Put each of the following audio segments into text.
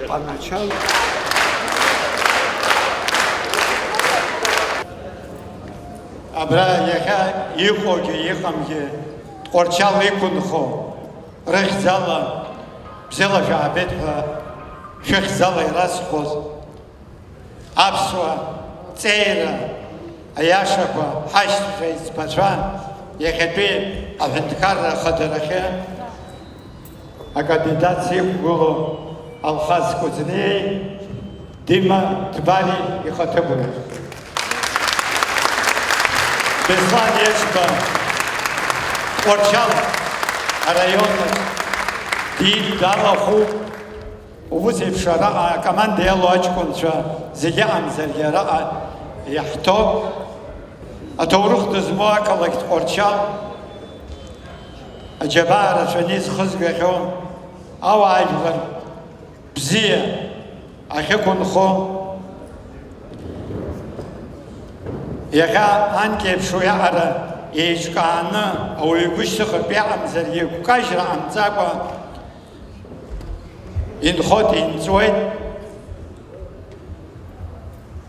Поначалу Абра яха ихоги ихамги Тҟәарчал иқәынхо рыхьӡала бзиала шәаабеит ҳәа шәыхьӡала иразҳәоз аԥсуа ҵеира аиашақәа ҳашьҭахь еиҵбацәа иахьатәи аҳәынҭқарра ахадарахьы акандидатс иқәгыло Алхаз Кузнеи, Дима Твари ихаҭыгәра. Беслан Ечба, Тҟәарчал араион далахәуп убас еиԥш араҟа акоманда иалоу аҷкәынцәа зегьы аҟамзаргьы араҟа иаҳҭоуп аҭоурых дызмоу ақалақь Тҟәарчал аџьабаа рацәаны изхызгахьоу ауаажәлар бзиа ахьықәынхо иахьа анкьеиԥш уиаҟара еиҿкааны ауаҩы игәышьҭыхыртә иаҟамзаргьы гәкажьра ҟамҵакәа инхоит, инҵуеит.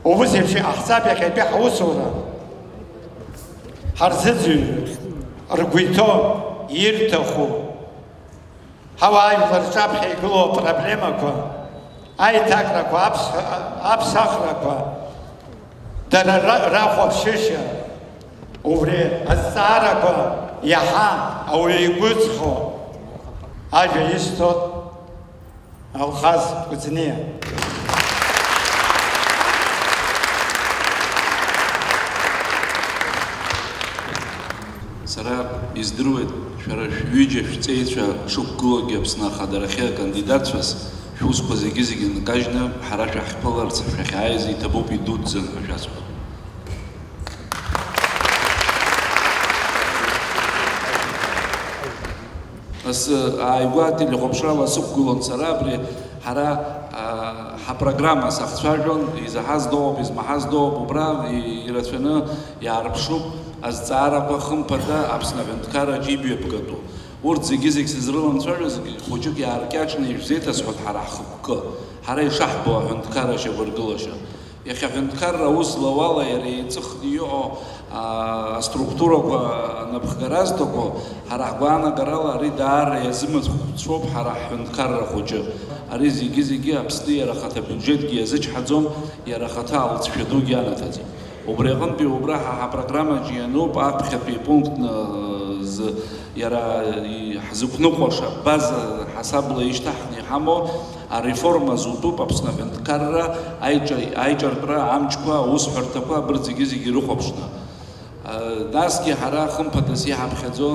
Убас еиԥш иҟаҳҵап иахьатәи ҳусура ҳарзыӡырҩыр ргәы иҭоу ирҭаху ҳауаажәлар рҿаԥхьа игылоу апроблемақәа, аиҭакрақәа, аԥсахрақәа, дара рахәаԥшышьа, убри азҵаарақәа иаҳа ауаҩы игәыҵхо ажәа исҭоит Алхаз Кузнеи. Сара издыруеит шәара шәҩыџьа шәҵеицәа шықәгылогьы Аԥсны ахадарахьы акандидатцәас шәусқәа зегьы нкажьны ҳара шәаҳԥыларц шәахьааиз иҭабуп идуӡӡан ҳәа шәасҳәап. Ас ааигәа телехәаԥшрала сықәгылон сара абри ҳара ҳапрограмма сахцәажәон, изаҳаз дооуп, измаҳаз дооуп, убра ирацәаны иаарԥшуп азҵаарақәа хымԥада Аԥсны аҳәынҭқарраҿы ибҩаԥгатәу. Урҭ зегьы сызрыламцәажәоз хәыҷык иааркьаҿны ишәзеиҭасҳәоит ҳара ҳхықәкы, ҳара ишаҳбо аҳәынҭқарра ашьақәыргылашьа. Иахьа аҳәынҭқарра аус злауала иара иҵыхны иҟоу аструктурақәа напхгара зҭаху ҳара ҳгәаанагарала ари даара иазымыцхәцәоуп ҳара ҳҳәынҭқарра хәыҷы. Ари зегьы Аԥсны иара ахаҭа бюджетгьы иазычҳаӡом, иара ахаҭа алҵшәа дугьы анаҭаӡом. Убри аҟынтәи убра ҳапрограммаҿы иануп аԥхьатәи пунктны иара ҳзықәныҟәаша база ҳасабла ишьҭаҳхны иҳамоу ареформа зутәуп Аԥсны аҳәынҭқарра аиҿартәра амчқәа, аусҳәарҭақәа абырҭ зегьы ирыхәаԥшны. Насгьы ҳара хымԥадас иҳаԥхьаӡо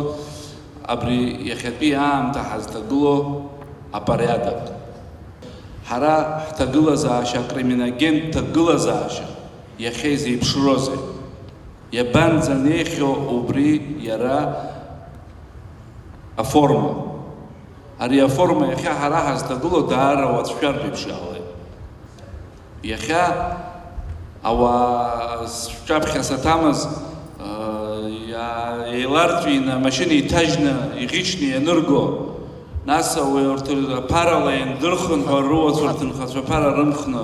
абри иахьатәи аамҭа ҳазҭагыло апориадок. Ҳара ҳҭагылазаашьа акриминогенттә ҭагылазаашьа иахьа изеиԥшрозеи? Иабанӡанеихьоу убри иара аформа? Ари аформа иахьа ҳара ҳазҭагыло даара уацәшәартә еиԥш иаауеит. Иахьа ауаа сҿаԥхьа саҭамыз еиларҵәины амашьына иҭажьны иӷьычны ианырго, нас аԥарала иандырхынҳәо рыуацәа рҭынхацәаԥара рымхны,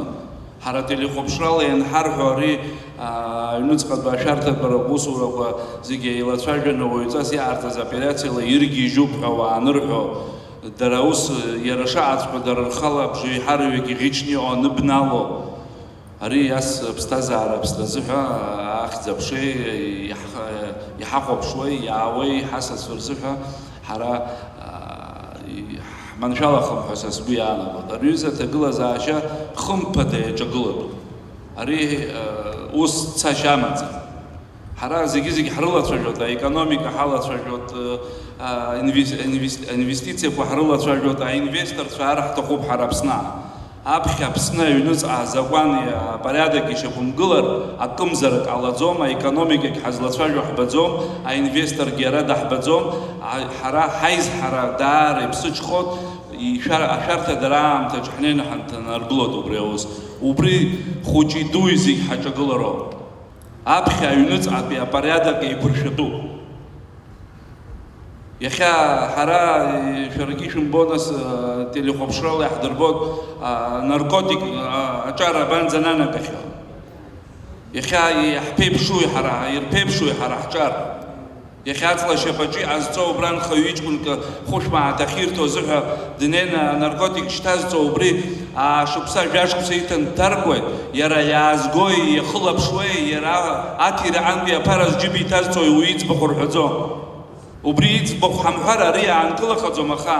ҳара телехәаԥшрала ианҳарҳәо ари аҩнуҵҟатәи ашәарҭатәара аусурақәа зегьы еилацәажәаны уаҩҵас иаарҵаз операциала иргьежьуп ҳәа уаанырҳәо, дара ус иара шаҟаҵәҟьо дара рхала бжеиҳараҩык иӷьычны иҟоу аныбнало, ари ас ԥсҭазаара ԥсҭазыҳәа ахьӡ-аԥшеи иҳахәаԥшуеи, иаауеи ҳасасцәа рзыҳәа ҳара ҳманшәалахым ҳәа са сгәы иаанагоит. Арҩыза аҭагылазаашьа хымԥада иаҿагылатәуп. Ари ус цашьа амаӡам. Ҳара зегьы ҳрылацәажәоит, аекономика ҳалацәажәоит, аинвестициақәа ҳрылацәажәоит, аинвесторцәа ара ҳҭахуп ҳара Аԥсны. Аԥхьа Аԥсны аҩныҵҟа азакәани апориадок ишақәымгылар акымзарак ҟалаӡом, аекономикагь ҳазлацәажәо ҳбаӡом, аинвесторгьы ара даҳбаӡом, ҳара ҳаизҳара даара иԥсыҽхоит, ашәарҭадара аамҭаҿ ҳнеины ҳанҭанаргылоит убри аус. Убри хәыҷи дуи зегь ҳаҿагылароуп. Аԥхьа аҩныҵҟатәи апориадок еиқәыршәатәуп. Иахьа ҳара шәаргьы ишәымбонас телехәаԥшрала иаҳдырбоит наркотик аҿар абанӡа нанагахьоу. Иахьа иаҳԥеиԥшуи ҳара, ирԥеиԥшуи ҳара ҳҿар. Иахьа аҵла ашьапаҿы иҟазҵо убра нхаҩ иҷкәынк хәышәмааҭ ахьирҭо азыҳәа днеины анаркотик шьҭазҵо убри шықәса жәашықәса иҭан дҭаркуеит, иара иаазгои, иахылаԥшуеи, иара аҭира-антәи аԥара зџьыба иҭазҵои уи иӡбахә рҳәаӡом. Убри иӡбахә ҳамҳәар ари аанкылахаӡом аха.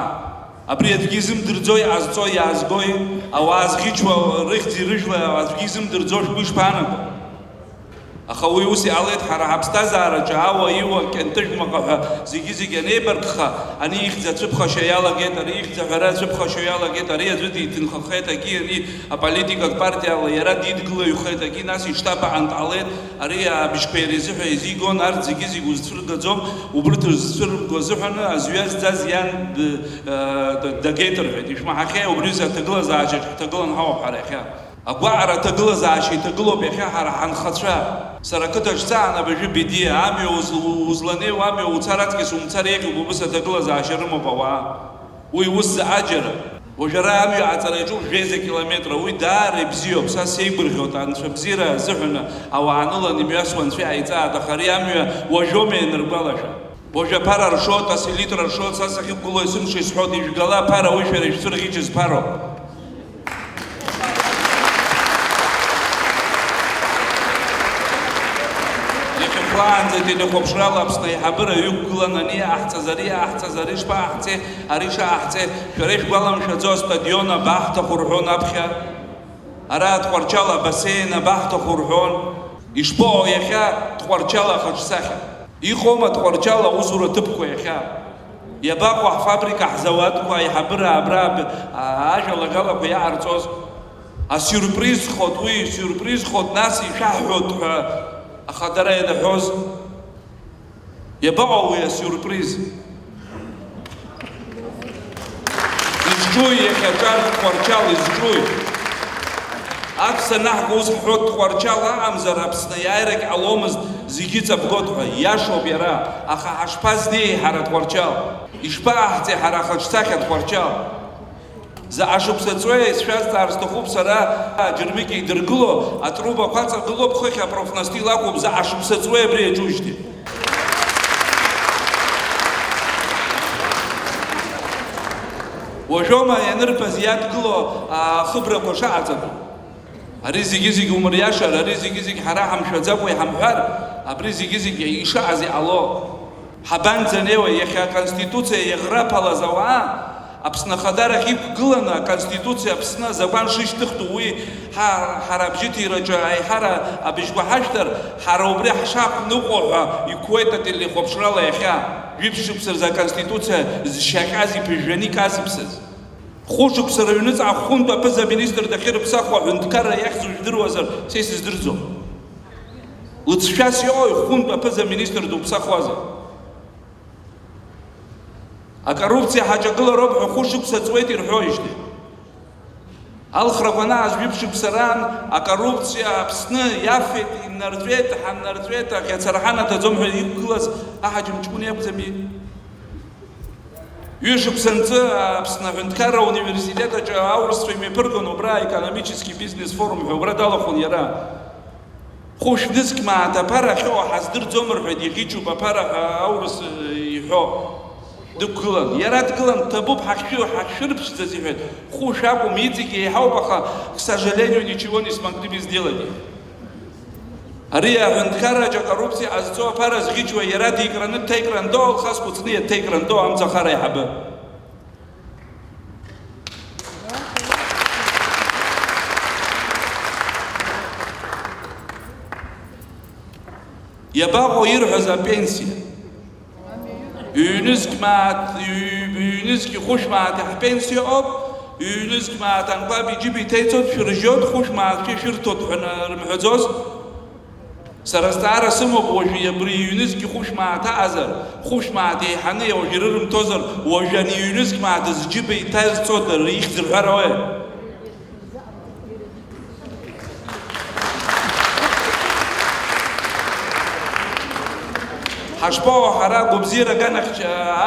Абри аӡәгьы изымдырӡои иҟазҵо, иаазгои, ауаа зӷьычуа рыхьӡи рыжәла аӡәгьы изымдырӡо шәгәы ишԥаанаго? Аха уи ус иҟалеит ҳара ҳаԥсҭазаараҿы ауа, иуа, кьантыжәмаҟа ҳәа зегьы анеибаркха, ани ихьӡ ацәыԥхашьа иалагеит, ари ихьӡ аҳәара ацәыԥхашьо иалагеит, ари аӡәы диҭынхахеит, аки ани аполитикатә партиала иара дидгылаҩхеит, аки нас иштабаҟантә ҟалеит, ари абыжьқәа ирзыҳәа изигон арҭ зегьы узцәыргаӡом, убырҭ рзцәырго азыҳәаны азҩа зҵаз иан дагеит рҳәеит. Ишәмаҳахьеи убриазы аҭагылазаашьаҿ ҳҭагылан ҳауп ҳара иахьа. Агәаҟра аҭагылазаашьа иҭагылоуп иахьа ҳара ҳанхацәа. Сара ақыҭаҿ саан абыжәы бедиа, амҩа узланеиуа, амҩа уцар аҵкьыс умцар еиӷьуп, убыс аҭагылазаашьа рымоуп ауаа. Уи ус заҟаџьара. Уажә ара амҩа аҵара иаҿуп 200 километра, уи даара ибзиоуп, са сеигәырӷьоит, анцәа бзиара азыҳәаны ауаа нылан имҩасуа анцәа иааиҵааит, аха ари амҩа уажәоума ианыргәалашәа. Уажәы аԥара ршоит, аселитра ршоит, са сахьықәгыло есымша исҳәоит, ижәгала аԥара, уи шәара ишәцәырӷьычыз ԥароуп. Планӡа телехәаԥшрала Аԥсны аиҳабыра ҩықәгылан ани аҳҵаз, ари шԥааҳҵеи, ари шааҳҵеи, шәара ишәгәаламшәаӡо астадион абаҳҭаху рҳәон аԥхьа, ара Тҟәарчал абасеин абаҳҭаху рҳәон, ишԥоуа иахьа Тҟәарчал ахаҿсахьа. Иҟоума Тҟәарчал аусура ҭыԥқәа иахьа. Иабаҟоу ҳфабрика, ҳзауадқәа, аиҳабыра абра ажәалагалақәа иааирҵоз. Асиурпризхоит, уи сиурпризхоит, нас ишәаҳҳәоит ҳәа. Аха дара ианаҳәоз, иабаҟоу уи асиурприз? Изҿуи иахьа аҿар Тҟәарчал, изҿуи? Аԥса наҳго ус ҳҳәоит Тҟәарчал аҟамзар Аԥсны иааирагь ҟаломызт зегьы ҵабгоит ҳәа, иашоуп иара, аха ҳашԥазнеи ҳара Тҟәарчал? Ишԥааҳҵеи ҳара ахаҿсахьа Тҟәарчал? Заҟа шықәса ҵуеи сшәазҵаар сҭахуп сара аџьырмыкьа идыргыло, атрубақәа аҵагылоуп, хыхь апрофнастил акәуп, заҟа шықәса ҵуеи абри иаҿужьҭеи. Уажәоума ианырбаз иадгыло ахыбрақәа шаҟаҵатәу. Ари зегьы умыриашар, ари зегьы ҳара ҳамшәаӡакәа иҳамҳәар, абри зегьы ишаҟаз иҟало. Ҳабанӡанеиуа иахьа аконституциа иаӷраԥалаз ауаа Аԥсны ахадарахь иқәгыланы аконституциа Аԥсны азакәан шишьҭыхтәу уи ҳара абжьыҭираҿы аиҳара абыжьқәа ҳашьҭар, ҳара убри ҳшаақәныҟәо ҳәа иқәуеит ателехәаԥшрала иахьа. Жәиԥшь-шықәса рзы аконституциа зшьаҟьаз иԥыжәжәаны иказыԥсаз. Хәышықәса рыҩныҵҟа хәынтә аԥыза-министр дахьырԥсахуа аҳәынҭқарра иахьӡу жәдыруазар, са исыздырӡом. Лыҵшәас иоуи хәынтә аԥыза-министр дуԥсахуазар. Акоррупциа ҳаҿагылароуп ҳәа хәышықәса ҵуеит ирҳәоижьҭеи. Алхрақәа анааз жәиԥшь-шықәса раан акоррупциа Аԥсны иафеит, иннарҵәеит, ҳаннарҵәеит, аӷьацара ҳанаҭаӡом ҳәа иқәгылаз аҳаџьымҷкәын иакәӡами? Ҩышықәса анҵы Аԥсны аҳәынҭқарра ауниверситет аҿы аурысцәа имеиԥыргон убра аекономически бизнес форум ҳәа убра далахон иара. Хәышәнызқь мааҭ аԥара ахьоуа ҳаздырӡом рҳәеит, иӷьычуп аԥара ҳәа аурыс иҳәо. Дықәгылан, иара дгылан, ҭабуп ҳахьшәырԥшӡаз иҳәеит. Хәышә акәым, иҵегьы еиҳауп, аха, к сожалению, ничего не смогли бы сделать. Ари аҳәынҭқарраҿы акоррупциа ҟазҵо аԥара зӷьычуа иара дикраны дҭеикрандо, алхас хәыцны иаҭеикрандо амцахара аиҳабы. Иабаҟоу ирҳәаз апенсиа? Ҩ-нызқь мааҭ, ҩ-нызқь хәышә мааҭ ҳпенсиа ауп, ҩ-нызқь мааҭ анкәаб иџьыба иҭеиҵоит, шәыржьоит хәышә мааҭ шәырҭоит ҳәа рымҳәаӡоз? Сара зҵаара сымоуп уажәы абри ҩ-нызқь хәышә мааҭ аҟазар, хәышә мааҭ еиҳаны уажәы ирырымҭозар, уажәы ани ҩ-нызқь мааҭ зџьыба иҭазҵода ихьӡ рҳәар ауеи? Ҳашԥоуа ҳара гәабзиара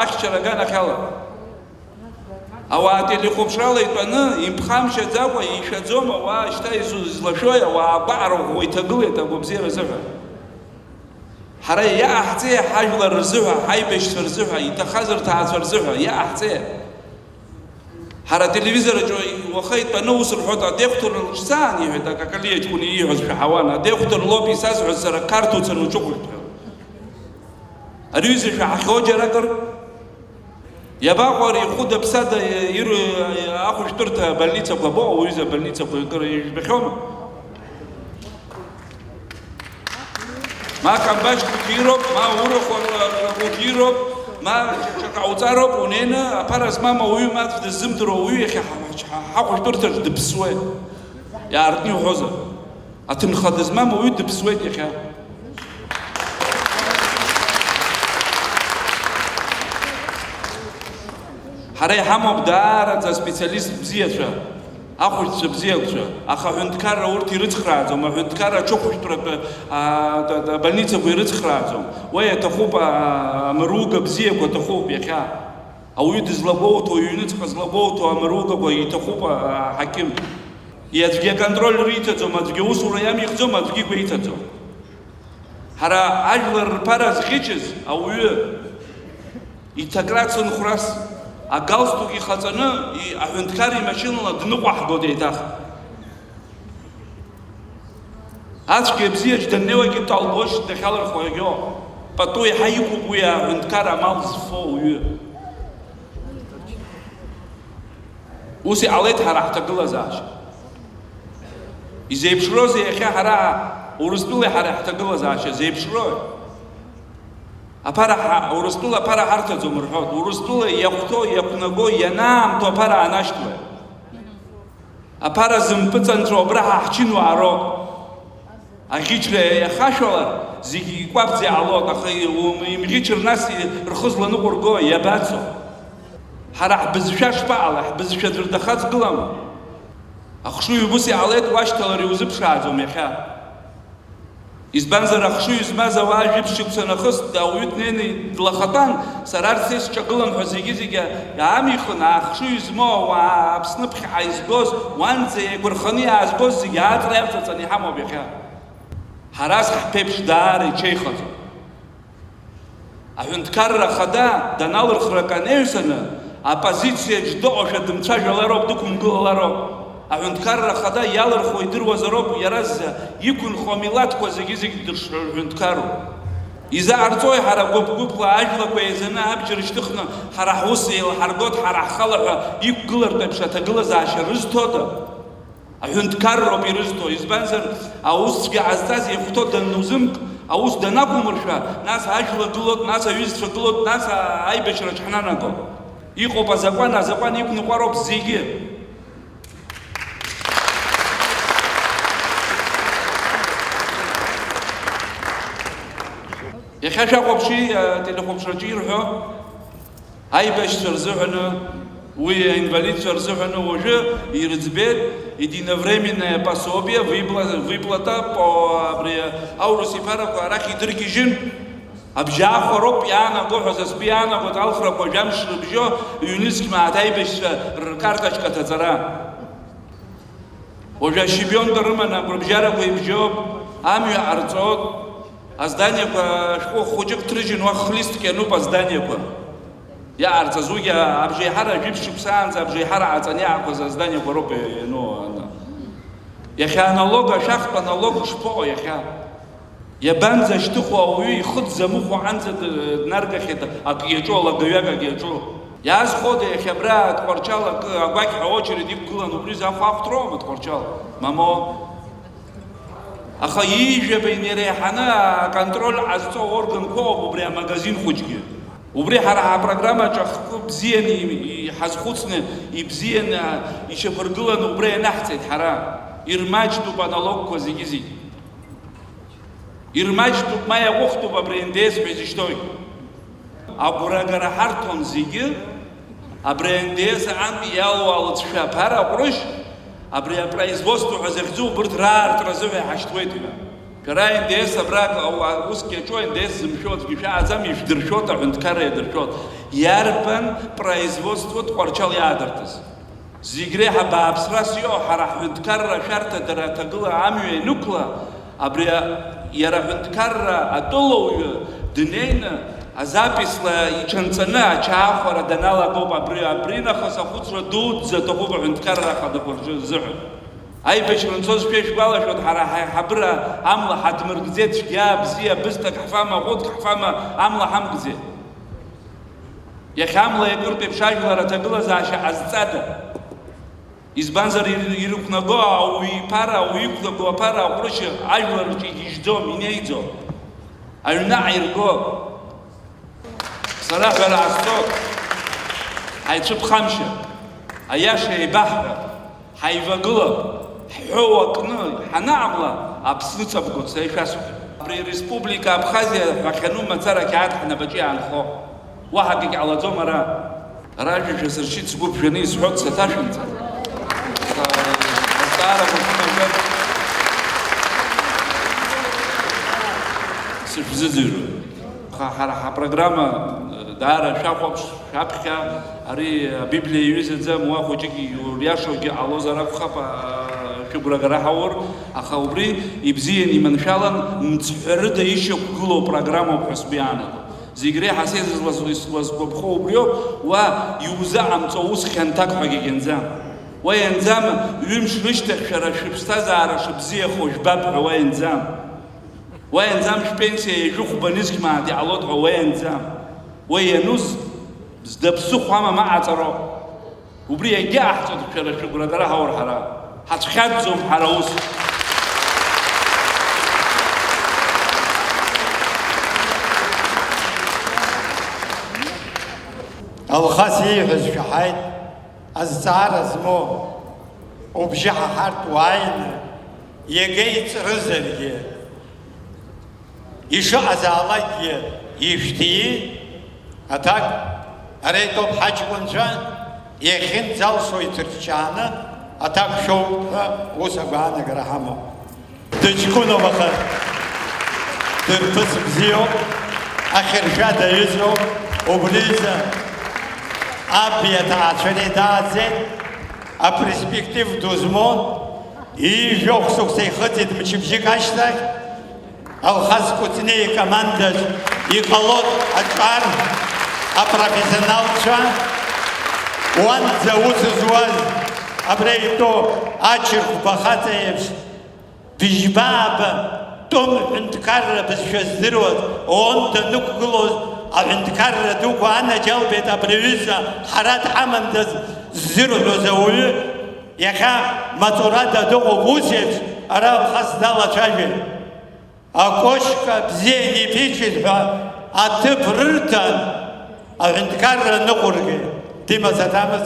ахьчара аганахьала. Ауаа телехәаԥшрала итәаны, имԥхамшьаӡакәа, ишәаӡом, ауаа шьҭа излашәои, ауаа гәаҟрыӷәӷәа иҭагылеит агәабзиара рзыҳәа. Ҳара иааҳҵеи ҳажәлар рзыҳәа, ҳаибашьцәа рзыҳәа, иҭахаз рҭаацәа рзыҳәа, иааҳҵеи. Ҳара ателевизораҿы уаха итәаны ус рҳәоит, адеқтор лҿцаан иҳәеит, акакалиа ҷкәын ииҳәоз шәаҳауан, адеқтор лоуп исазҳәоз сара қарҭуцара уҿыхәшәҭ. Ариҩыза шәаҳахьоу џьаракыр? Иабаҟоу ари хәыда-ԥсада ахәышәтәырҭа абольницақәа абоуа, уҩыза абольницақәа кыр ижәбахьоума? Ма камбаҷ хәыҷироуп, ма урахә хәыҷироуп, ма ҽакауҵароуп, унеины аԥара змам ауаҩы маӡә дыззымдыруа ауаҩы иахьа ҳахәышәтәырҭаҿ дыԥсуеит. Иаартны иуҳәозар, аҭынха дызмам ауаҩы дыԥсуеит иахьа. Ҳара иҳамоуп даараӡа специалист бзиацәа, ахәыҷцәа бзиақәцәа, аха аҳәынҭқарра урҭ ирыцхрааӡом, аҳәынҭқарра аҽыхәышәтәратәы абольницақәа ирыцхрааӡом. Уи аҭахуп амыруга бзиақәа аҭахуп иахьа. Ауаҩы дызлагәоуҭо, иҩныҵҟа злагәоуҭо амыругақәа иҭахуп аҳақьым. Аӡәгьы аконтроль риҭаӡом, аӡәгьы аусура иамихӡом, аӡәгьы игәеиҭаӡом. Ҳара ажәлар рԥара зӷьычыз ауаҩы иҭакра цынхәрас агалстук ихаҵаны аҳәынҭқар имашьынала дныҟәаҳгоит еиҭах. Ацәгьа бзиаҿ даннеиуагьы талбош дахьалырхуа егьо. Пату иаҳа иқәуп уи аҳәынҭқар амал зфо ауаҩы. Ус иҟалеит ҳара ҳҭагылазаашьа. Изеиԥшроузеи иахьа ҳара Урыстәылеи ҳара ҳҭагылазаашьа зеиԥшрои? Урыстәыла аԥара ҳарҭаӡом рҳәоит. Урыстәыла иахәҭоу, иақәнаго, ианаамҭоу аԥара аанашьҭуеит. Аԥара зымпыҵанҵәо абра ҳаҳчынуаа роуп. Аӷьычра иахашәалар, зегьы икәаԥӡа иаалоит, аха имӷьычыр нас рхы зланыҟәырго иабацо. Ҳара ҳбызшәа шԥаҟалеи, ҳбызшәа аӡәыр дахаҵгылама? Ахшыҩ ус иҟалеит, уашьҭалар иузыԥшааӡом иахьа. Избанзар ахшыҩ змаз ауаа жәиԥшьықәса нахыс ауаҩы днеины длахатәан, сара арҭ сеисҿагылан ҳәа зегьы аамихын, ахшыҩ змоу ауаа Аԥсныԥхьаҟа изгоз, уанӡа еигәырханы иаазгоз зегьы ааҵра иавҵаҵаны иҳамоуп иахьа. Ҳараз ҳԥеиԥш даара иҽеихаӡом. Аҳәынҭқарра ахада даналырхрак анеҩсаны, апозициаҿ дыҟоушәа дымцәажәалароуп, дықәымгылалароуп. Аҳәынҭқарра ахада иалырхуа идыруазароуп, иара иқәынхо амилаҭқәа зегьы дырҳәынҭқаруп. Изааҳарҵои ҳара гәыԥ-гәыԥла ажәлақәа еизаны абџьар шьҭыхны ҳара ҳус еилҳаргоит, ҳара ҳхала ҳәа иқәгылартә еиԥш аҭагылазаашьа рызҭода? Аҳәынҭқарроуп ирызҭо, избанзар аусцәгьа ҟазҵаз еихәҭо данузымк, аус данақәымыршәа, нас ажәла гылоит, нас аҩызцәа гылоит, нас аибашьраҿ ҳнанагоит. Иҟоуп азакәан иқәныҟәароуп зегьы. Иахьа шәахәаԥши ателехәаԥшраҿы ирҳәо, аибашьцәа рзыҳәаны, уи аинвалидцәа рзыҳәаны уажәы ирыӡбеит единовременное пособие, выплата по аурус иԥарақәа арахь идыргьежьын, абжьаахәа роуп иаанаго ҳәа застәы иаанагоит алхрақәа жәамш рыбжьо, ҩ-нызқь мааҭ аибашьцәа ркарточка ҭаҵара. Уажәы ашьыбионка рыманы агәырбжьарақәа ибжьоуп, амҩа ҟарҵоит. Азданиақәа шәҟәы хәыҷык ҭрыжьын, уахь хлистк иануп азданиақәа. Иаарҵаз уигьы абжеиҳара жәиԥшьықәсаанӡа абжеиҳара ҟаҵаны иаақәаз азданиақәа роуп иану. Иахьа аналог, ашәахтә аналог шԥоҟоу иахьа? Иабанӡа шьҭыху ауаҩы ихы дзамыхәо анӡа днаргахьеит, ак иаҿу, алагаҩак ак иаҿу. Иаазхода иахьа абра Тҟәарчал агәақьҳәа очередь иқәгылан, убри захәаахәҭроума Тҟәарчал? Мамо. Аха ижәба инереиҳаны аконтроль ҟазҵо органқәа ауп убри амагазин хәыҷгьы. Убри ҳара ҳапрограммаҿ ахқәы бзианы иҳазхәыцны, ибзианы ишьақәыргыланы убри ианаҳҵеит ҳара. Ирмаҷтоуп аналогқәа зегьы-зегьы. Ирмаҷтоуп, ма иаҟәыхтоуп абри НДС ҳәа изышьҭоугь. Агәрагара ҳарҭон зегьы абри НДС антәи иалоу алыҵшәа аԥара ҟәрышь абри апроизводство ҳәа захьӡу убырҭ раартразы ҳәа иҳашьҭуеит ҳәа. Шәара НДС абрак усгьы аҿы НДС зымшәо аӡәгьы шәааӡам, ишәдыршәоит, аҳәынҭқарра иадыршәоит. Иарбан производствот Тҟәарчал иаадыртыз? Зегь реиҳа бааԥсрас иоуа ҳара ҳҳәынҭқарра ашәарҭадара аҭагыла амҩа ианықәла, абри иара аҳәынҭқарра атәылауҩы днеины азаписла иҽанҵаны ачаахәара даналагоуп абри нахыс ахәыцра дуӡӡа аҭахуп аҳәынҭқарра ахадақәа рзыҳәан. Аибашьра нцоз шәеишгәалашәоит, ҳара ҳаибабыра амла ҳадмыргӡеит, цәгьаа бзиа бысҭак ҳфама, ҟәыдк ҳфама, амла ҳамгӡеит. Иахьа амла иакыртә еиԥш ажәлар аҭагылазаашьа ҟазҵада? Избанзар ирықәнаго ауаҩ иԥара, ауаҩ иқәнаго аԥара аҟәрышьа ажәлар рҿы игьежьӡом, инеиӡом. Аҩны ааирго. Сара ҳәара ҟазҵо, ҳаицәыԥхамшьа, аиаша еибаҳҳәап, ҳаивагылап, ҳҳәоу акны ҳанаамла, Аԥсны ыҵабгоит, сара ишәасҳәап. Абри Республика Абхазиа ҳәахьану мацара қьаад ҳнапаҿы иаанхо. Уаҳа акгьы ҟалаӡом ара. Ара ажәа шәасыршьит, сгәы ԥжәаны исҳәоит, саҭашәымҵан. Сышәзыӡырҩуеит. Ҳара ҳапрограмма даара шәахәаԥш, шәаԥхьа, ари абиблиа иҩызаӡам, уа хәыҷык иашоугьы ҟалозар акәхап, шәыгәрагара ҳаур, аха убри ибзиан иманшәалан мцҳәарыда ишьақәгылоу программоуп ҳәа сгәы иаанаго. Зегь реиҳа сеизызуазгәаԥхо убриоуп, уа иузаҟамҵо ус хьанҭак ҳәагьы егьанӡам. Уа ианӡам ҩымш рышьҭахь шәара шәыԥсҭазаара шыбзиахо жәбап ҳәа уа ианӡам. Уа ианӡам шәпенсиа ижәыхәба нызқьмааит иҟалоит ҳәа уа ианӡам. Уа иануз зда ԥсыхәа амам аҟаҵароуп. Убри иагьааҳҵоит шәара шәыгәрагара ҳаур ҳара. Ҳацәхьаҵӡом ҳара ус. Алхас ииҳәаз шәаҳаит, азҵаара змоу убжьы ҳаҳартә уааины иага иҵрызаргьы ишыҟазаалакгьы ишәҭии, аҭак ара итәоуп ҳаҷкәынцәа иахьынӡалсо иҭырҷҷааны аҭак шәоуп ҳәа ус агәаанагара ҳамоуп. Дыҷкәыноуп, аха дырԥыс бзиоуп, ахьыршәа даҩызоуп, убризы аби аҭаацәа реидааӡеит, аперспектив ду змоу, ижәохә шықәса ихыҵит мчыбжьык ашьҭахь, Алхас Кәыҵниа икомандаҿ иҟалоит аҿар апрофессионалцәа, уанӡа ус зуаз абра итәоу ачырхәба хаҵа еиԥш быжьбааба тәым ҳәынҭқарра бызшәа здыруаз ООН данықәгылоз аҳәынҭқарра дуқәа анаџьалбеит абри аҩыза ҳара дҳамандаз ззырҳәоз ауаҩы иахьа маҵурада дыҟоуп ус еиԥш ара Алхас далацәажәеит. Акошька бзиан иԥиҽит ҳәа аҭыԥ рырҭан аҳәынҭқарра ныҟәыргеит. Дима Сатамыз.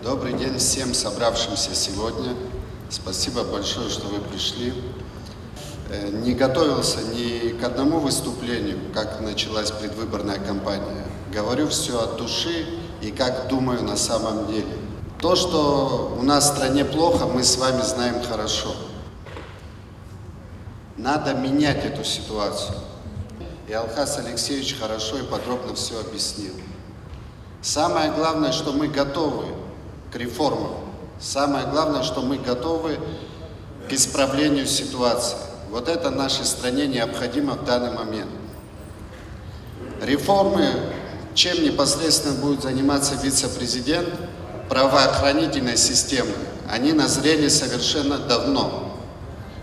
Добрый день всем собравшимся сегодня. Спасибо большое, что вы пришли. Не готовился ни к одному выступлению, как началась предвыборная кампания. Говорю все от души и как думаю на самом деле. То, что у нас в стране плохо, мы с вами знаем хорошо. Надо менять эту ситуацию. И Алхас Алексеевич хорошо и подробно все объяснил. Самое главное, что мы готовы к реформам. Самое главное, что мы готовы к исправлению ситуации. Вот это нашей стране необходимо в данный момент. Реформы, чем непосредственно будет заниматься вице-президент правоохранительной системы, они назрели совершенно давно.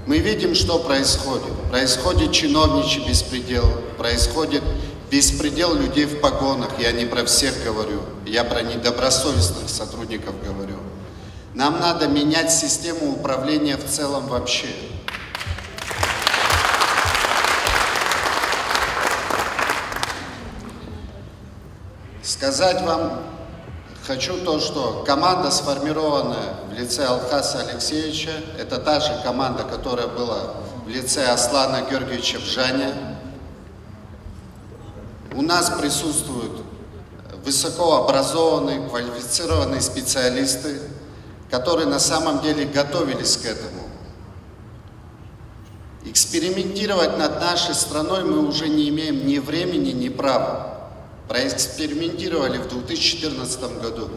Мы видим, что происходит. Происходит чиновничий беспредел, происходит беспредел людей в погонах. Я не про всех говорю, я про недобросовестных сотрудников говорю. Нам надо менять систему управления в целом вообще. Сказать вам хочу то, что команда, сформированная в лице Алхаса Алексеевича, это та же команда, которая была в лице Аслана Георгиевича Бжаня. У нас присутствуют высокообразованные, квалифицированные специалисты, которые на самом деле готовились к этому. Экспериментировать над нашей страной мы уже не имеем ни времени, ни права. Проэкспериментировали в 2014 году.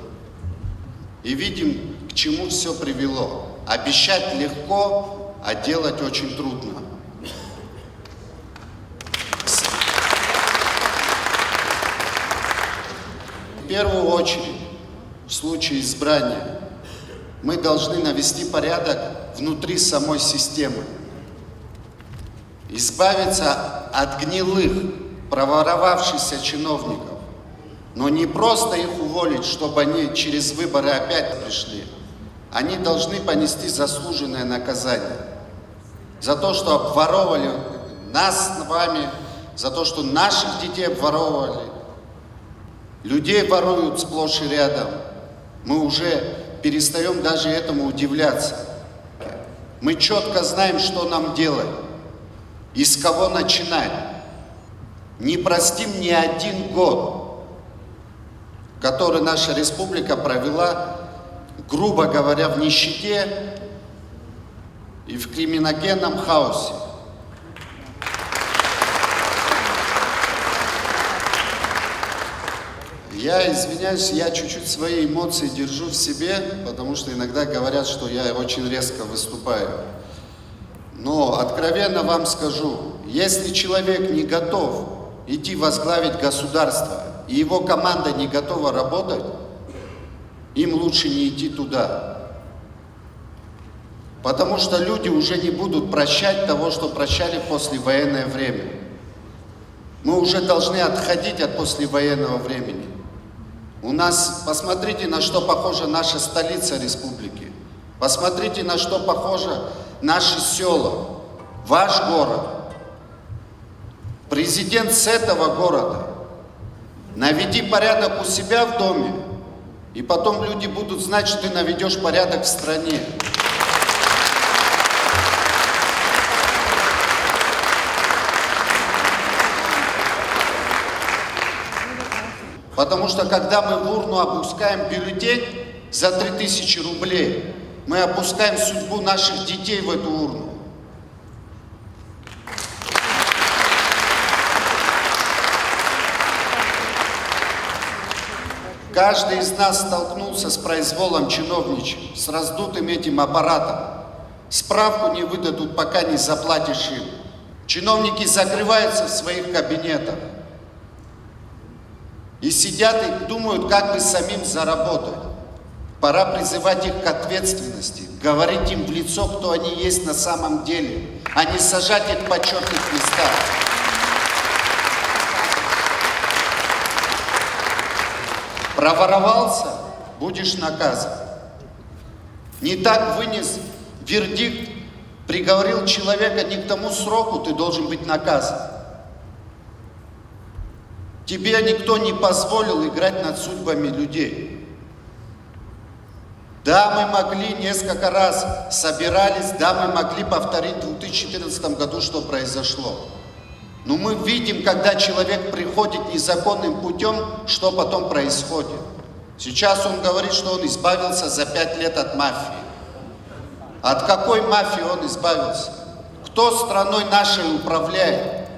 И видим, к чему все привело. Обещать легко, а делать очень трудно. В первую очередь, в случае избрания, мы должны навести порядок внутри самой системы. Избавиться от гнилых, проворовавшихся чиновников. Но не просто их уволить, чтобы они через выборы опять пришли. Они должны понести заслуженное наказание. За то, что обворовали нас с вами, за то, что наших детей обворовывали. Людей воруют сплошь и рядом. Мы уже перестаем даже этому удивляться. Мы четко знаем, что нам делать и с кого начинать. Не простим ни один год, который наша республика провела, грубо говоря, в нищете и в криминогенном хаосе. Я извиняюсь, я чуть-чуть свои эмоции держу в себе, потому что иногда говорят, что я очень резко выступаю. Но откровенно вам скажу, если человек не готов идти возглавить государство, и его команда не готова работать, им лучше не идти туда. Потому что люди уже не будут прощать того, что прощали в послевоенное время. Мы уже должны отходить от послевоенного времени. У нас, посмотрите, на что похожа наша столица республики. Посмотрите, на что похожи наши села, ваш город. Президент с этого города. Наведи порядок у себя в доме, и потом люди будут знать, что ты наведешь порядок в стране. Потому что когда мы в урну опускаем бюллетень за 3000 рублей, мы опускаем судьбу наших детей в эту урну. Каждый из нас столкнулся с произволом чиновничьим, с раздутым этим аппаратом. Справку не выдадут, пока не заплатишь им. Чиновники закрываются в своих кабинетах и сидят и думают, как бы самим заработать. Пора призывать их к ответственности, говорить им в лицо, кто они есть на самом деле, а не сажать их в почетных местах. Проворовался, будешь наказан. Не так вынес вердикт, приговорил человека не к тому сроку, ты должен быть наказан. Тебе никто не позволил играть над судьбами людей. Да, мы могли несколько раз собирались, да, мы могли повторить в 2014 году, что произошло. Но мы видим, когда человек приходит незаконным путем, что потом происходит. Сейчас он говорит, что он избавился за 5 лет от мафии. От какой мафии он избавился? Кто страной нашей управляет?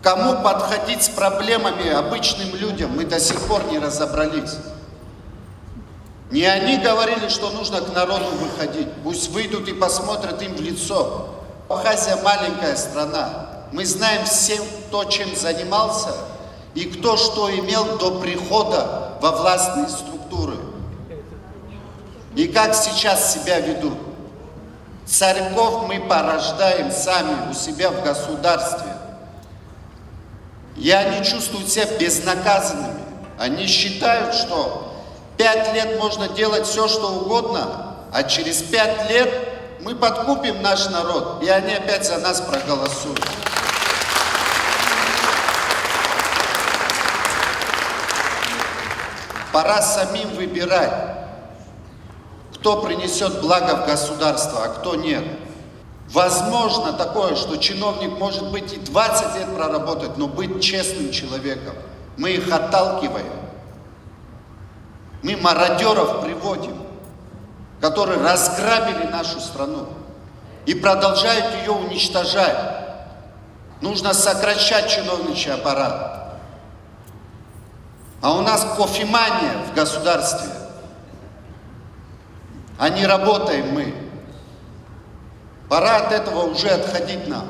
Кому подходить с проблемами обычным людям, мы до сих пор не разобрались. Не они говорили, что нужно к народу выходить. Пусть выйдут и посмотрят им в лицо. Абхазия маленькая страна. Мы знаем всем, кто чем занимался и кто что имел до прихода во властные структуры. И как сейчас себя ведут. Царьков мы порождаем сами у себя в государстве. И они чувствуют себя безнаказанными. Они считают, что 5 лет можно делать все, что угодно, а через 5 лет мы подкупим наш народ, и они опять за нас проголосуют. Пора самим выбирать, кто принесет благо в государство, а кто нет. Возможно такое, что чиновник может быть и 20 лет проработать, но быть честным человеком. Мы их отталкиваем. Мы мародеров приводим, которые разграбили нашу страну и продолжают ее уничтожать. Нужно сокращать чиновничий аппарат. А у нас кофемания в государстве. А не работаем мы. Пора от этого уже отходить нам.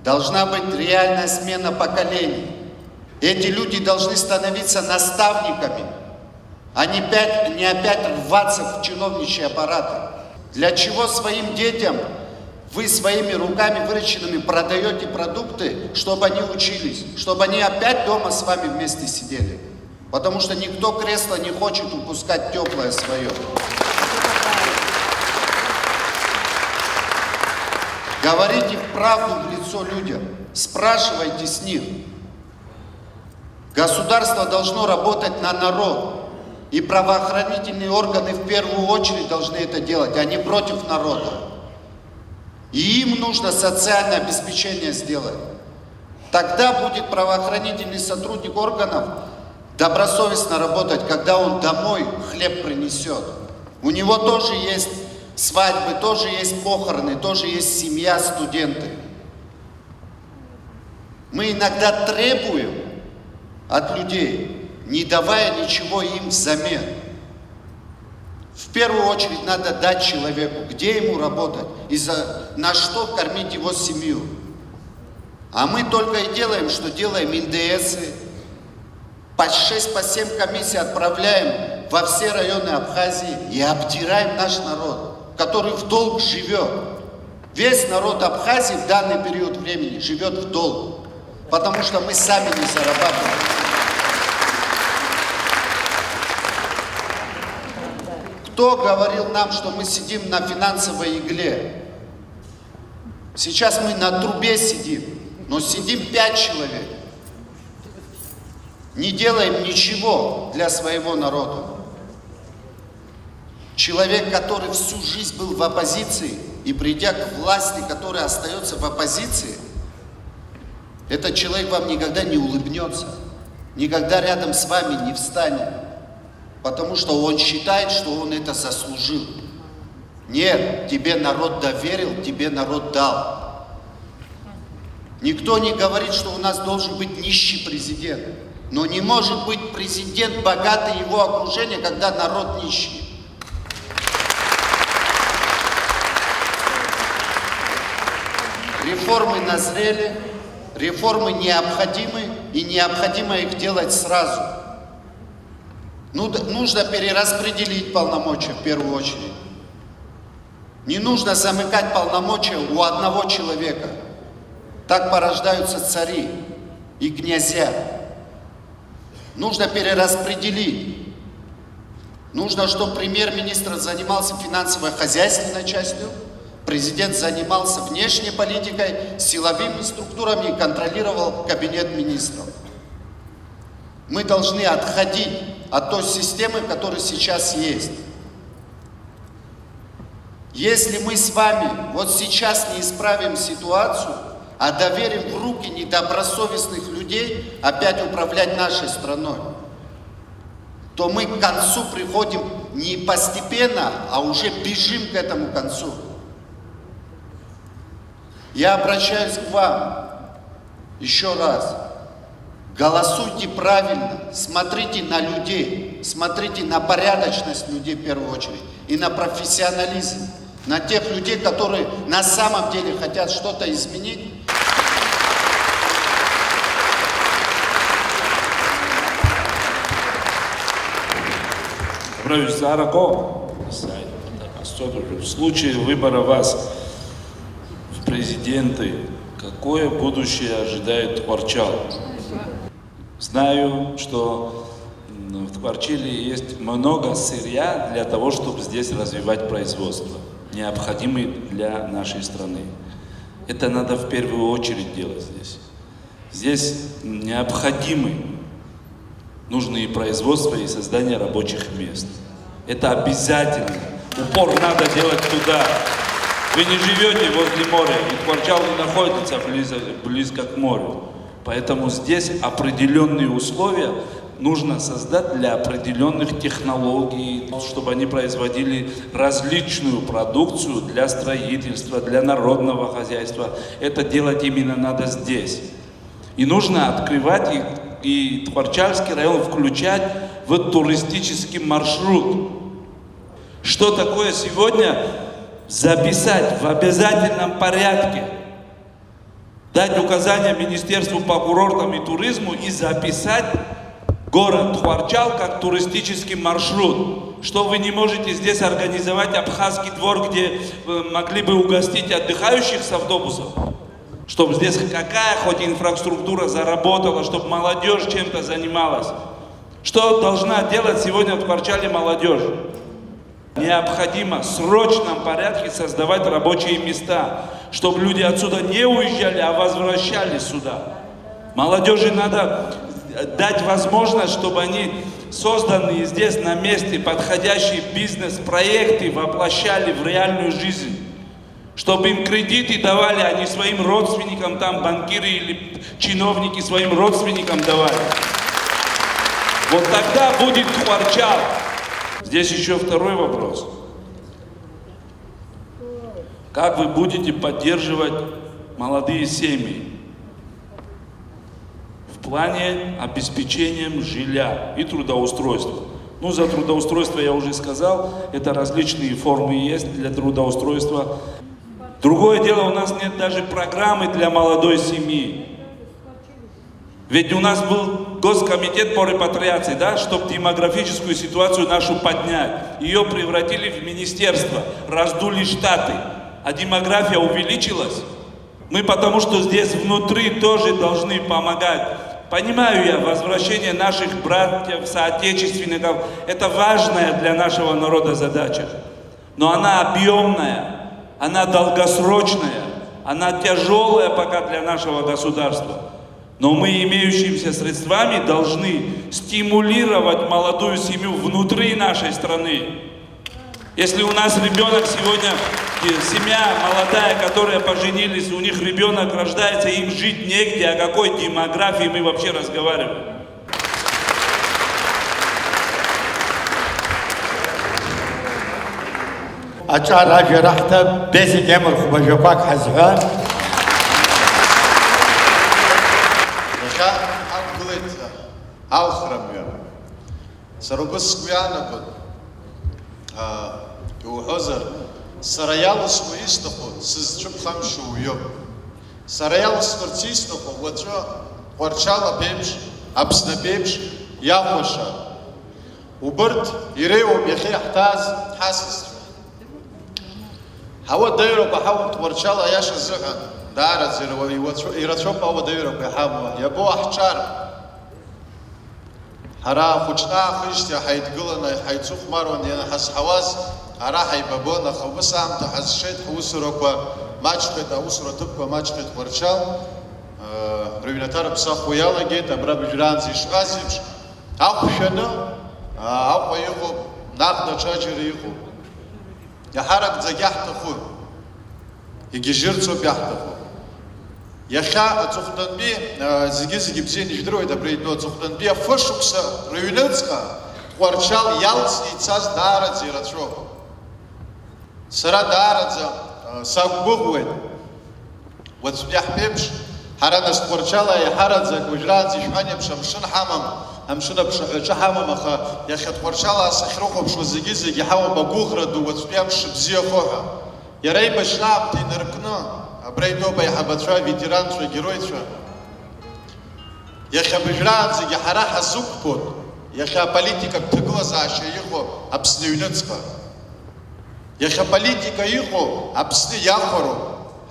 Должна быть реальная смена поколений. Эти люди должны становиться наставниками, а не опять рваться в чиновничьи аппараты. Для чего своим детям вы своими руками выращенными продаете продукты, чтобы они учились, чтобы они опять дома с вами вместе сидели? Потому что никто кресло не хочет упускать теплое свое. Говорите правду в лицо людям, спрашивайте с них. Государство должно работать на народ, и правоохранительные органы в первую очередь должны это делать, а не против народа. И им нужно социальное обеспечение сделать. Тогда будет правоохранительный сотрудник органов добросовестно работать, когда он домой хлеб принесет. У него тоже есть свадьбы, тоже есть похороны, тоже есть семья, студенты. Мы иногда требуем от людей, не давая ничего им взамен. В первую очередь надо дать человеку, где ему работать и на что кормить его семью. А мы только и делаем, что делаем НДСы, по 6-7 комиссий отправляем во все районы Абхазии и обдираем наш народ, который в долг живет. Весь народ Абхазии в данный период времени живет в долг, потому что мы сами не зарабатываем. Кто говорил нам, что мы сидим на финансовой игле? Сейчас мы на трубе сидим, но сидим 5 человек. Не делаем ничего для своего народа. Человек, который всю жизнь был в оппозиции и придя к власти, который остается в оппозиции, этот человек вам никогда не улыбнется, никогда рядом с вами не встанет, потому что он считает, что он это заслужил. Нет, тебе народ доверил, тебе народ дал. Никто не говорит, что у нас должен быть нищий президент, но не может быть президент богатый, его окружение, когда народ нищий. Реформы назрели, реформы необходимы, и необходимо их делать сразу. Нужно перераспределить полномочия в первую очередь. Не нужно замыкать полномочия у одного человека. Так порождаются цари и князья. Нужно перераспределить. Нужно, чтобы премьер-министр занимался финансово-хозяйственной частью, президент занимался внешней политикой, силовыми структурами и контролировал кабинет министров. Мы должны отходить от той системы, которая сейчас есть. Если мы с вами вот сейчас не исправим ситуацию, а доверим в руки недобросовестных людей опять управлять нашей страной, то мы к концу приходим не постепенно, а уже бежим к этому концу. Я обращаюсь к вам еще раз. Голосуйте правильно, смотрите на людей, смотрите на порядочность людей в первую очередь и на профессионализм, на тех людей, которые на самом деле хотят что-то изменить. В случае выбора вас в президенты, какое будущее ожидает Тхварчал? Знаю, что в Тхварчале есть много сырья для того, чтобы здесь развивать производство, необходимое для нашей страны. Это надо в первую очередь делать здесь. Здесь необходимы нужно и производство, и создание рабочих мест. Это обязательно. Упор надо делать туда. Вы не живете возле моря, и Тхуарчал не находится близко к морю. Поэтому здесь определенные условия нужно создать для определенных технологий, чтобы они производили различную продукцию для строительства, для народного хозяйства. Это делать именно надо здесь. И нужно открывать и Тхуарчальский район включать в туристический маршрут. Что такое сегодня записать в обязательном порядке, дать указания Министерству по курортам и туризму и записать город Тхуарчал как туристический маршрут. Что вы не можете здесь организовать абхазский двор, где могли бы угостить отдыхающих с автобусов? Чтобы здесь какая хоть инфраструктура заработала, чтобы молодежь чем-то занималась. Что должна делать сегодня в Тхуарчале молодежь? Необходимо в срочном порядке создавать рабочие места, чтобы люди отсюда не уезжали, а возвращались сюда. Молодежи надо дать возможность, чтобы они созданные здесь на месте подходящие бизнес-проекты воплощали в реальную жизнь. Чтобы им кредиты давали, а не своим родственникам, там банкиры или чиновники своим родственникам давали. Вот тогда будет Тхуарчал. Здесь еще второй вопрос. Как вы будете поддерживать молодые семьи в плане обеспечения жилья и трудоустройства? Ну, за трудоустройство я уже сказал, это различные формы есть для трудоустройства. Другое дело, у нас нет даже программы для молодой семьи. Ведь у нас был Госкомитет по репатриации, да, чтобы демографическую ситуацию нашу поднять. Ее превратили в министерство, раздули штаты, а демография увеличилась. Мы потому что здесь внутри тоже должны помогать. Понимаю я, возвращение наших братьев, соотечественников, это важная для нашего народа задача. Но она объемная. Она долгосрочная, она тяжелая пока для нашего государства. Но мы имеющимися средствами должны стимулировать молодую семью внутри нашей страны. Если у нас ребенок сегодня, семья молодая, которая поженились, у них ребенок рождается, им жить негде, о какой демографии мы вообще разговариваем? أشعر جرحت بيزي جمر خبجوباك حزها Яха ангылет алхрамя. Сарубас куянакот. Ухозар сараялус муистаху сизчуп хамшуйо. Сараялус фартистаху вачо Тхуарчала бемш, абсна бемш, яхоша. Уберт ирео бяхи ахтаз хасис. هوا دايرو بحاول تورشالا ياش الزغن دار زيرو يرتشوب هوا دايرو بحاول يبو احشار هرا خوشنا خشتي حيتقلنا حيتسوق مارون يانا حس حواز هرا حيبابونا خوبسام تحس شيت حوسروكوا ماچخت اوسرو تبكوا ماچخت ورشال روينتار بصاخو يالا جيت ابرا بجران زي شغازيبش او شنو او يخو ناخذ شاجر يخو يا حرك زجحتخو يجيجرتو بيحتخو يا خا تخدن بي زيجي بزين يجدرو يدا بريدو تخدن بي فشوكس ريونلسكا Тхуарчал ялц ицаз дарадзе рацо сара дарадзе сагбугвет вот бяхбемш харанас Тхуарчала я харадзе гужрадзе шханем шамшин хамам амшина бшахача хамам аха я Тхуарчала сахрохо бшо зиги хау багухраду вот бяхш бзиохоха я рейба шлам ти неркно абрейдо бай хабатра ветеран шо геройчо я хабжрадзе я хараха сукпот я политика птыглаза его обснюнется. Я политика его обсны яхору,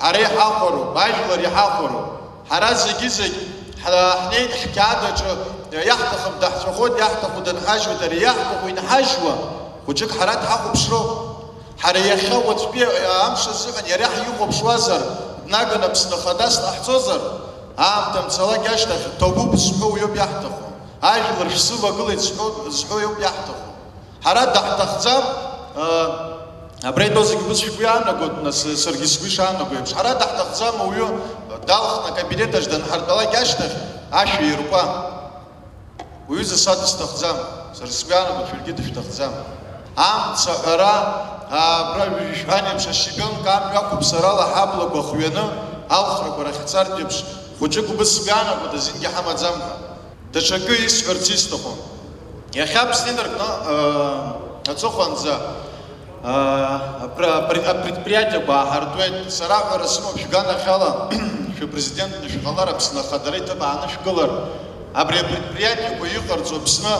аре хахору, байжлари хахору, харази гизик, хнейн хкада что яхтахам дахшоход яхтаху данхажу дари яхтаху инхажва, хучик харат хаху бшро, харе яха вот спе амша зыган ярях юхо бшвазар, наган обснахадас нахцозар, ам там цала гяштах, тобу бсху юб яхтаху. ажәлар шәсывагылеит зҳәо иоуп иаҳҭаху. Ҳара даҳҭахӡам, абри аитәоу зегьы бызшәҟәы иаанагоит, нас саргьы сгәы ишаанаго еиԥш. Ҳара даҳҭахӡам ауаҩы далхны акабинет аҿы данҳартәалак ашьҭахь ашәа иркәа. Уҩыза са дысҭахӡам, сара сгәы иаанагоит, шәаргьы дышәҭахӡам. Амца ҳәара, абра шәҳәан еиԥш, ашьыбионка амҩа ақәыԥсарала ҳаблақәа хҩаны алхрақәа рахь ицартә еиԥш, хәыҷык убыс сгәы иаанагоит азингьы ҳамаӡам ҳәа. Даҽакы исҳәарц исҭахым. Иахьа Аԥсны инаркны аҵыхәанӡа апредприятиақәа ааҳартуеит. Сара ҳәара сымоуп шәганахьала шәпрезидентны шәҟалар Аԥсны ахадара иҭыбааны шәгылар. Абри апредприятиақәа иҟарҵо Аԥсны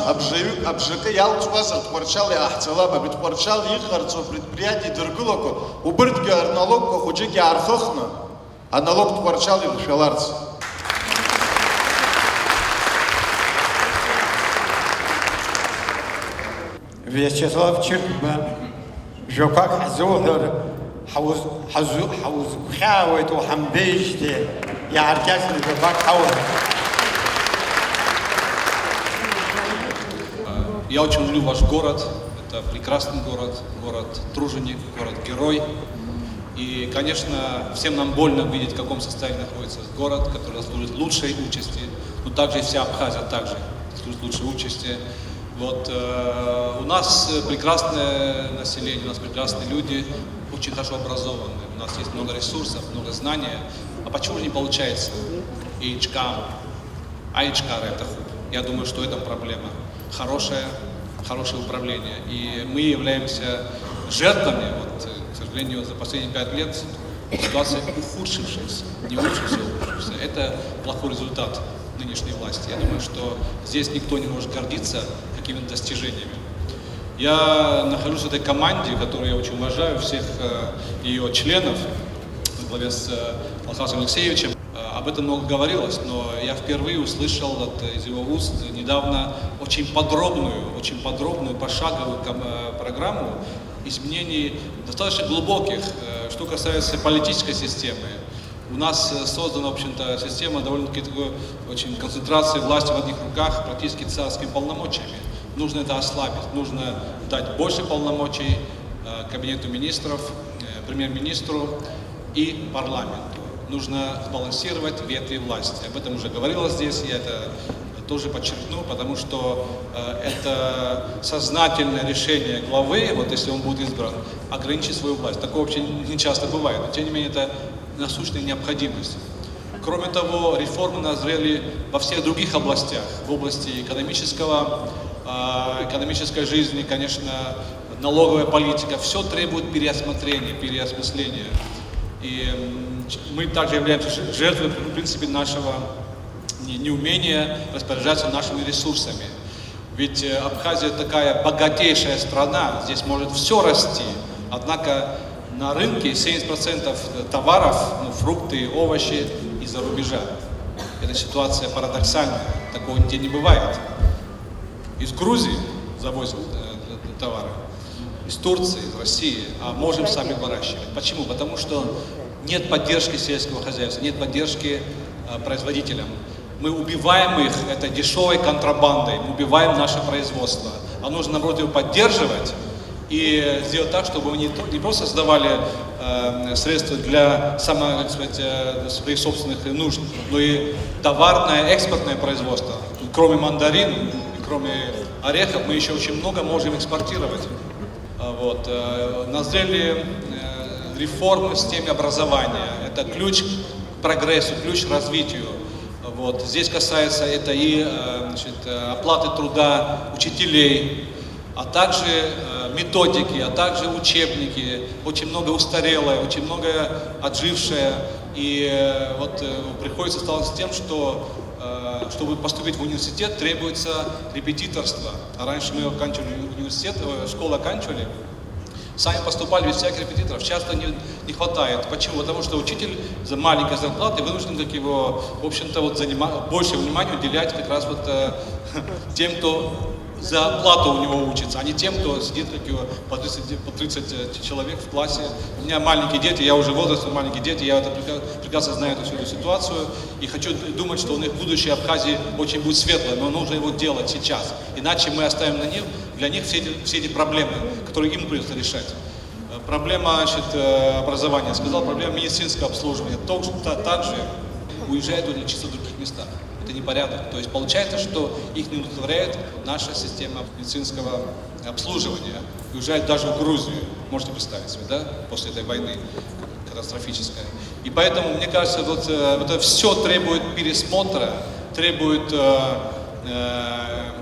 абжакы иалҵуазар Тҟәарчал иааҳҵалап. Абри Тҟәарчал иҟарҵо апредприатиа идыргылақәо убырҭгьы аналогқәа хәыҷык иаархыхны аналог Тҟәарчал иршәаларц. Вячеслав Чиркба жокак ҳзуҳыр ҳузгәхьаауеит уҳамбеижьҭеи иааркьаҿны жокак ҳауҳәар. Я очень люблю ваш город. Это прекрасный город, город-труженик, город-герой. И, конечно, всем нам больно видеть, в каком состоянии находится город, который заслужит лучшей участи. Но также и вся Абхазия также заслужит лучшей участи. Вот, у нас прекрасное население, у нас прекрасные люди, очень хорошо образованные. У нас есть много ресурсов, много знаний. А почему же не получается? Я думаю, что это проблема. Хорошее управление. И мы являемся жертвами, вот, к сожалению, за последние 5 лет ситуация ухудшившаяся, не ухудшившаяся. Это плохой результат нынешней власти. Я думаю, что здесь никто не может гордиться какими-то достижениями. Я нахожусь в этой команде, которую я очень уважаю, всех ее членов, во главе с Александром Алексеевичем. Об этом много говорилось, но я впервые услышал из его уст недавно очень подробную пошаговую программу изменений достаточно глубоких. Что касается политической системы, у нас создана, в общем-то, система довольно-таки такой очень концентрации власти в одних руках, практически царскими полномочиями. Нужно это ослабить, нужно дать больше полномочий кабинету министров, премьер-министру и парламенту. Нужно сбалансировать ветви власти. Об этом уже говорилось здесь, я это тоже подчеркну, потому что это сознательное решение главы, вот если он будет избран, ограничить свою власть. Такое вообще не часто бывает, но тем не менее это насущная необходимость. Кроме того, реформы назрели во всех других областях. В области экономической жизни, конечно, налоговая политика. Все требует переосмотрения, переосмысления. И мы также являемся жертвой, в принципе, нашего неумения распоряжаться нашими ресурсами. Ведь Абхазия такая богатейшая страна, здесь может все расти, однако на рынке 70% товаров, фрукты, овощи из-за рубежа. Эта ситуация парадоксальная, такого нигде не бывает. Из Грузии завозят товары, из Турции, из России, а можем сами выращивать. Почему? Потому что нет поддержки сельского хозяйства, нет поддержки производителям. Мы убиваем их этой дешевой контрабандой, мы убиваем наше производство. А нужно, наоборот, его поддерживать и сделать так, чтобы мы не просто создавали средства для своих собственных нужд, но и товарное, экспортное производство. Кроме мандарин, кроме орехов, мы еще очень много можем экспортировать. Вот. Назрели реформы в системе образования. Это ключ к прогрессу, ключ к развитию. Вот. Здесь касается это и оплаты труда учителей, а также методики, а также учебники. Очень много устарелое, очень много отжившее. И вот приходится сталкиваться с тем, что чтобы поступить в университет, требуется репетиторство. А раньше мы оканчивали университет, школу оканчивали, сами поступали без всяких репетиторов. Часто не хватает. Почему? Потому что учитель за маленькой зарплатой вынужден, как его, в общем-то, вот больше внимания уделять как раз вот тем, кто за плату у него учатся, а не тем, кто сидит как его, по 30 человек в классе. У меня маленькие дети, я уже возрастом маленькие дети, я это прекрасно знаю всю эту ситуацию и хочу думать, что у них будущее Абхазии очень будет светлое, но нужно его делать сейчас. Иначе мы оставим для них все эти проблемы, которые им придется решать. Проблема образования, сказал, проблема медицинского обслуживания. Также уезжают лечиться в других местах. Это непорядок. То есть получается, что их не удовлетворяет наша система медицинского обслуживания. Уезжают даже в Грузию. Можете представить себе, да? После этой войны катастрофической. И поэтому, мне кажется, вот это все требует пересмотра, требует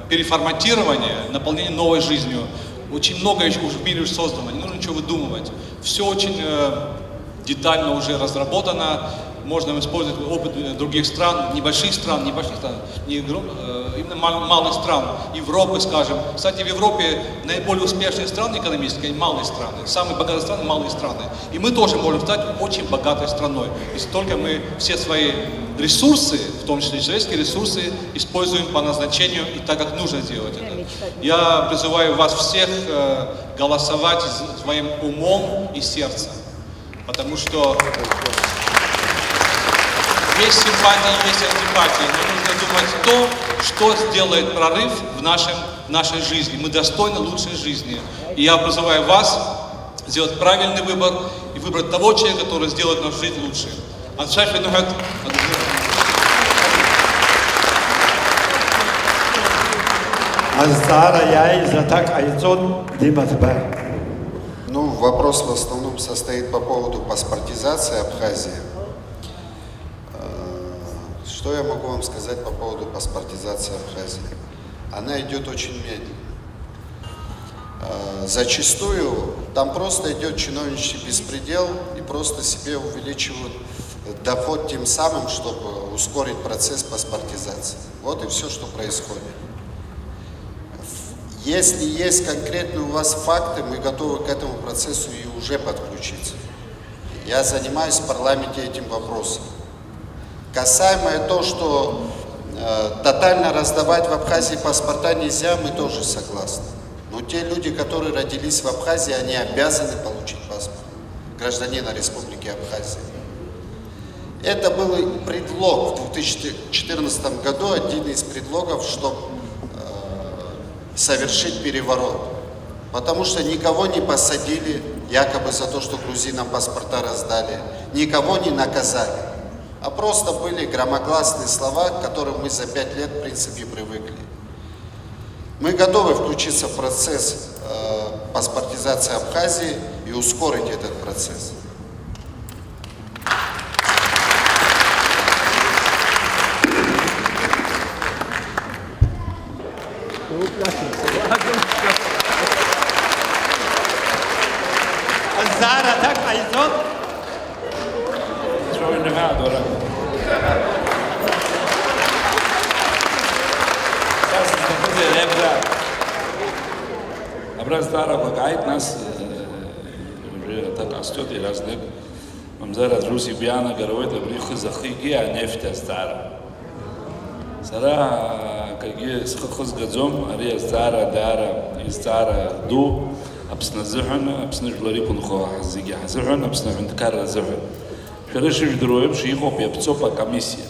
переформатирования, наполнения новой жизнью. Очень много еще уже в мире уже создано, не нужно ничего выдумывать. Все очень детально уже разработано. Можно использовать опыт других стран, небольших стран, именно малых стран, Европы, скажем. Кстати, в Европе наиболее успешные страны экономически, они малые страны. Самые богатые страны – малые страны. И мы тоже можем стать очень богатой страной, если только мы все свои ресурсы, в том числе человеческие ресурсы, используем по назначению и так, как нужно делать это. Я призываю вас всех голосовать своим умом и сердцем, потому что есть симпатии, есть антипатии, но нужно думать то, что сделает прорыв в нашей жизни. Мы достойны лучшей жизни. И я призываю вас сделать правильный выбор и выбрать того человека, который сделает нашу жизнь лучше. Ну, вопрос в основном состоит по поводу паспортизации Абхазии. Что я могу вам сказать по поводу паспортизации Абхазии? Она идет очень медленно. Зачастую там просто идет чиновничий беспредел и просто себе увеличивают доход тем самым, чтобы ускорить процесс паспортизации. Вот и все, что происходит. Если есть конкретные у вас факты, мы готовы к этому процессу и уже подключиться. Я занимаюсь в парламенте этим вопросом. Касаемо того, что тотально раздавать в Абхазии паспорта нельзя, мы тоже согласны. Но те люди, которые родились в Абхазии, они обязаны получить паспорт гражданина Республики Абхазия. Это был предлог в 2014 году, один из предлогов, чтобы совершить переворот. Потому что никого не посадили, якобы за то, что грузинам паспорта раздали, никого не наказали. А просто были громогласные слова, к которым мы за 5 лет, в принципе, привыкли. Мы готовы включиться в процесс паспортизации Абхазии и ускорить этот процесс. нас уже так растет и разных. Мамзара друзья бьяна горовой это бриху захиги а нефть стара. Сара как схоз гадзом ария стара дара и стара ду абсназухна абснажлари пунхо хазиги хазухна абснавинткар зухн. Шереш дроем шихоп япцопа комиссия.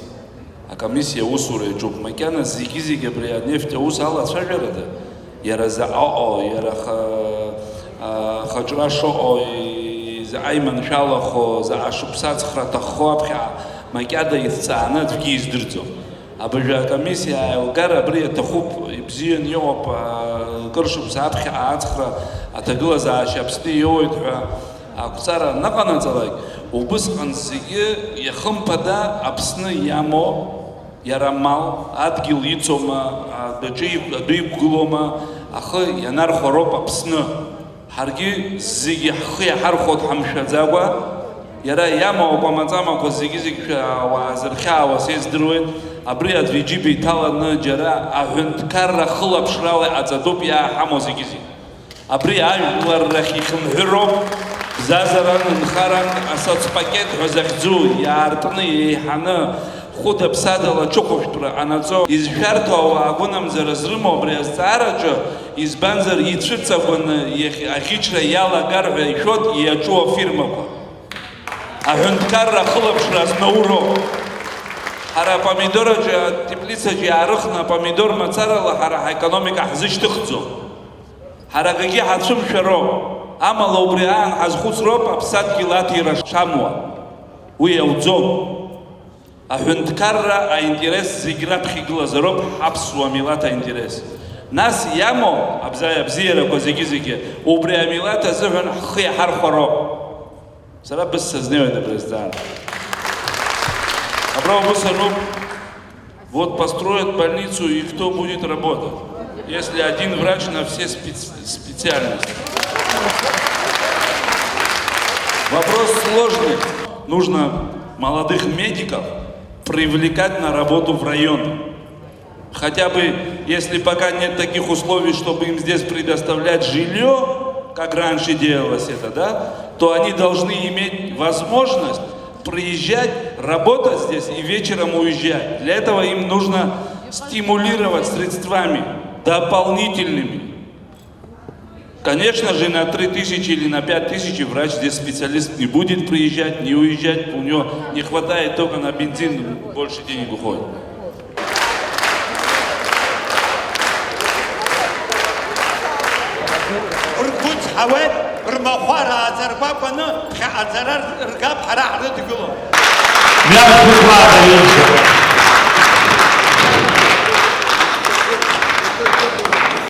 А комиссия усуре джуб макяна зиги бриа нефть усала шажерада. Яра за яра хаджрашо за айман шалахо за ашупсац хратахо абха макяда ицана двги издырцо. Абажа комиссия угара бриа тахуп бзиен йоп кыршуп сапха ацхра атагла за ашапсти йоит акусара наканацалай убыс ансиге яхымпада апсны ямо ярамал адгил ицома дыйб гулома ахы янар хороп апсны харги зиги хы хархот хамшазагва яра яма опамазама ко зиги ва зерха ва сездрует абри адвиджиби талана жара ахынткар хлапшралы азадоп я хамозигизи абри аллар рахихм хироп зазаран харан асац пакет хозахзу яртны хана худа ԥсадала ҽыхәышәтәра ҟанаҵо изшәарҭоу ауаагәынамӡара зрымоу абри азҵаараҿы избанзар ицәыҵагәаны аӷьычра иалагар ҳәа ишәоит иаҿу афирмақәа. Аҳәынҭқарра ахылаԥшра азнаууроуп. Ҳара апомидораҿы атеплицаҿы иаарыхны апомидор мацарала ҳара ҳаекономика ҳзышьҭыхӡом. Ҳара акгьы ҳацәымшәароуп. Амала убри аан ҳазхәыцроуп аԥсадгьыл аҭира шамуа. Уи иауӡом. Аҳәынҭқарра аинтерес зегь раԥхьа игылазароуп ҳаԥсуа милаҭ аинтерес. Нас иамоу абзиарақәа зегьы убри амилаҭ азыҳәан ҳхы иаҳархәароуп. Сара бысса знеиуеит абри азҵаара. Направо бысса, вот построят больницу и кто будет работать, если один врач на все специальности. Вопрос сложный. Нужно молодых медиков привлекать на работу в район. Хотя бы, если пока нет таких условий, чтобы им здесь предоставлять жилье, как раньше делалось это, да, то они должны иметь возможность приезжать, работать здесь и вечером уезжать. Для этого им нужно стимулировать средствами дополнительными. Конечно же, на 3000 или на 5000 врач здесь специалист не будет приезжать, не уезжать, у него не хватает только на бензин, больше денег уходит. وركوت حواد رمخوارا زربابنا خا زرار رقاب حرا حرد يقولوا Мясо